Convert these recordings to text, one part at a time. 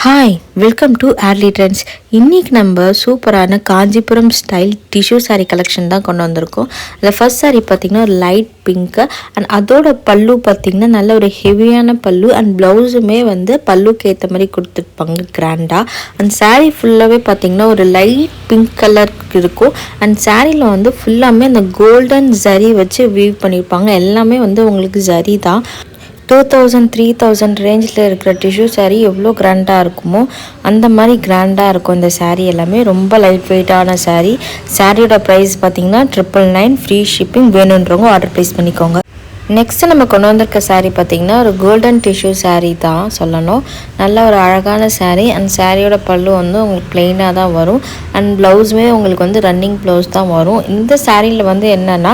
Hi welcome to early trends. இன்றைக்கி நம்ம சூப்பரான Kanchipuram style tissue sari collection தான் கொண்டு வந்திருக்கோம். அதில் ஃபர்ஸ்ட் சாரீ பார்த்திங்கன்னா ஒரு லைட் பிங்க்கு அண்ட் அதோட பல்லு பார்த்திங்கன்னா நல்ல ஒரு ஹெவியான பல்லு அண்ட் ப்ளவுஸுமே வந்து பல்லுக்கு ஏற்ற மாதிரி கொடுத்துருப்பாங்க கிராண்டாக. அண்ட் சாரீ ஃபுல்லாகவே பார்த்திங்கன்னா ஒரு லைட் பிங்க் கலர் இருக்கும். அண்ட் சாரியில் வந்து ஃபுல்லாமே அந்த கோல்டன் ஜரி வச்சு வீவ் பண்ணியிருப்பாங்க. எல்லாமே வந்து உங்களுக்கு ஜரி தான். 2000-3000 ரேஞ்சில் இருக்கிற டிஷ்யூ சாரீ எவ்வளோ கிராண்டாக இருக்குமோ அந்த மாதிரி கிராண்டாக இருக்கும் இந்த சாரீ. எல்லாமே ரொம்ப லைட் வெயிட்டான சாரீ. சாரியோட ப்ரைஸ் பார்த்திங்கன்னா 999 ஃப்ரீ ஷிப்பிங். வேணுன்றவங்க ஆர்டர் ப்ளேஸ் பண்ணிக்கோங்க. நெக்ஸ்ட்டு நம்ம கொண்டு வந்திருக்க சாரீ பார்த்திங்கன்னா ஒரு கோல்டன் டிஷ்யூ சாரீ தான் சொல்லணும். நல்ல ஒரு அழகான சாரீ. அண்ட் சாரியோட பல்லு வந்து உங்களுக்கு பிளெயினாக தான் வரும். அண்ட் ப்ளவுஸுமே உங்களுக்கு வந்து ரன்னிங் ப்ளவுஸ் தான் வரும். இந்த சாரியில் வந்து என்னென்னா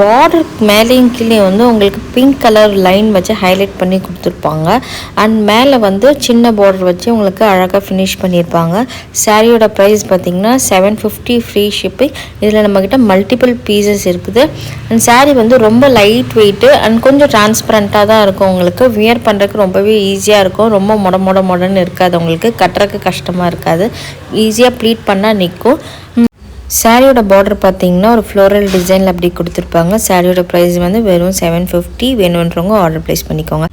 பார்டர் மேலேயும் கீழே வந்து உங்களுக்கு பிங்க் கலர் லைன் வச்சு ஹைலைட் பண்ணி கொடுத்துருப்பாங்க. அண்ட் மேலே வந்து சின்ன பார்டர் வச்சு உங்களுக்கு அழகாக ஃபினிஷ் பண்ணியிருப்பாங்க. சாரியோட ப்ரைஸ் பார்த்திங்கன்னா 750 ஃப்ரீ ஷிப்பிங். இதில் நம்மக்கிட்ட மல்டிபிள் பீசஸ் இருக்குது. அண்ட் சாரீ வந்து ரொம்ப லைட் வெயிட்டு அண்ட் கொஞ்சம் டிரான்ஸ்பரண்ட்டாக தான் இருக்கும். உங்களுக்கு வியர் பண்ணுறதுக்கு ரொம்பவே ஈஸியாக இருக்கும். ரொம்ப மொடன்னு இருக்காது. உங்களுக்கு கட்டுறதுக்கு கஷ்டமாக இருக்காது. ஈஸியாக ப்ளீட் பண்ணால் நிற்கும். சாரியோட பார்டர் பார்த்தீங்கன்னா ஒரு ஃப்ளோரல் டிசைனில் அப்படி கொடுத்துருப்பாங்க. சாரியோட ப்ரைஸ் வந்து வெறும் 750. வேணுன்றவங்க ஆர்டர் ப்ளேஸ் பண்ணிக்கோங்க.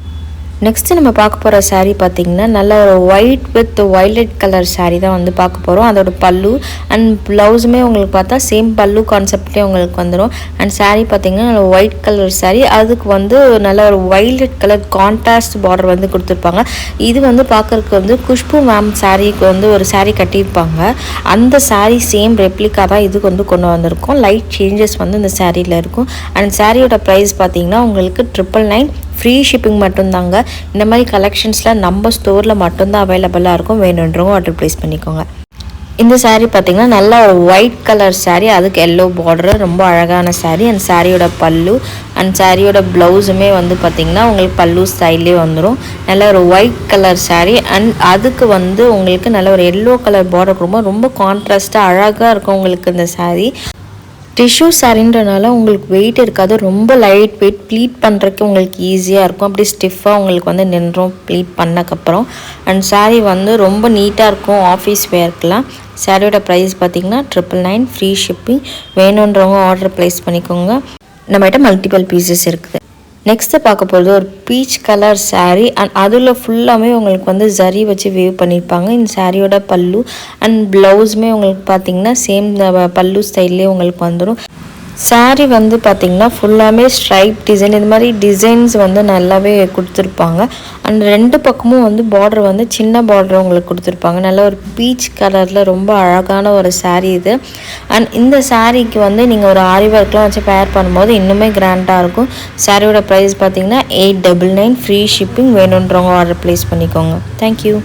நெக்ஸ்ட்டு நம்ம பார்க்க போகிற சாரீ பார்த்திங்கன்னா நல்ல ஒரு white with violet colour sari தான் வந்து பார்க்க போகிறோம். அதோட பல்லு அண்ட் ப்ளவுஸுமே உங்களுக்கு பார்த்தா சேம் பல்லு கான்செப்ட்லேயே உங்களுக்கு வந்துடும். அண்ட் சாரீ பார்த்திங்கன்னா நல்ல ஒயிட் கலர் சாரீ. அதுக்கு வந்து நல்ல ஒரு வயலட் கலர் கான்ட்ராஸ்ட் பார்டர் வந்து கொடுத்துருப்பாங்க. இது வந்து பார்க்குறதுக்கு வந்து குஷ்பு மேம் சாரீக்கு வந்து ஒரு சாரீ கட்டியிருப்பாங்க. அந்த சாரீ சேம் ரெப்ளிகா தான் இதுக்கு வந்து கொண்டு வந்திருக்கோம். லைட் சேஞ்சஸ் வந்து இந்த சாரியில் இருக்கும். அண்ட் சாரியோட ப்ரைஸ் பார்த்திங்கன்னா உங்களுக்கு 999 ஃப்ரீ ஷிப்பிங் மட்டும்தாங்க. இந்த மாதிரி கலெக்ஷன்ஸில் நம்ம ஸ்டோரில் மட்டும்தான் அவைலபிளாக இருக்கும். வேணுன்றவங்க ஆர்டர் ப்ளேஸ் பண்ணிக்கோங்க. இந்த சாரீ பார்த்திங்கன்னா நல்ல ஒரு ஒயிட் கலர் சாரீ. அதுக்கு எல்லோ பார்டர் ரொம்ப அழகான சாரீ. அண்ட் சாரியோட பல்லு அண்ட் சாரியோட ப்ளவுஸுமே வந்து பார்த்திங்கன்னா உங்களுக்கு பல்லு ஸ்டைல்லே வந்துடும். நல்ல ஒரு ஒயிட் கலர் சாரீ. அண்ட் அதுக்கு வந்து உங்களுக்கு நல்ல ஒரு எல்லோ கலர் பார்டர் ரொம்ப கான்ட்ராஸ்ட்டாக அழகாக இருக்கும் உங்களுக்கு இந்த சாரீ. டிஷ்யூ சாரின்றனால உங்களுக்கு வெயிட் இருக்காது. ரொம்ப லைட் வெயிட். ப்ளீட் பண்ணுறதுக்கு உங்களுக்கு ஈஸியாக இருக்கும். அப்படி ஸ்டிஃபாக உங்களுக்கு வந்து நின்றோம் ப்ளீட் பண்ணக்கப்புறம். அண்ட் சாரீ வந்து ரொம்ப நீட்டாக இருக்கும் ஆஃபீஸ் வேர்க்கெலாம். சாரியோட ப்ரைஸ் பார்த்திங்கன்னா 999 ஃப்ரீ ஷிப்பிங். வேணுன்றவங்க ஆர்டர் ப்ளேஸ் பண்ணிக்கோங்க. நம்மகிட்ட மல்டிபிள் பீசஸ் இருக்குது. நெக்ஸ்ட்டு பார்க்க போகிறது ஒரு பீச் கலர் சாரீ. அண்ட் அதில் ஃபுல்லாமே உங்களுக்கு வந்து ஜரி வச்சு வேவ் பண்ணியிருப்பாங்க. இந்த சாரியோட பல்லு அண்ட் ப்ளவுஸுமே உங்களுக்கு பார்த்திங்கன்னா சேம் பல்லு ஸ்டைல்லே உங்களுக்கு வந்துடும். சாரீ வந்து பார்த்திங்கன்னா ஃபுல்லாமே ஸ்ட்ரைப் டிசைன். இது மாதிரி டிசைன்ஸ் வந்து நல்லாவே கொடுத்துருப்பாங்க. அண்ட் ரெண்டு பக்கமும் வந்து பார்டர் வந்து சின்ன பார்டர் உங்களுக்கு கொடுத்துருப்பாங்க. நல்ல ஒரு பீச் கலரில் ரொம்ப அழகான ஒரு சாரீ இது. அண்ட் இந்த சாரீக்கு வந்து நீங்கள் ஒரு ஆரி ஒர்க்லாம் வச்சு பேர் பண்ணும்போது இன்னுமே கிராண்டாக இருக்கும். சாரியோட ப்ரைஸ் பார்த்திங்கன்னா 899 ஃப்ரீ ஷிப்பிங். வேணுன்றவங்க ஆர்டர் ப்ளேஸ் பண்ணிக்கோங்க. தேங்க்யூ.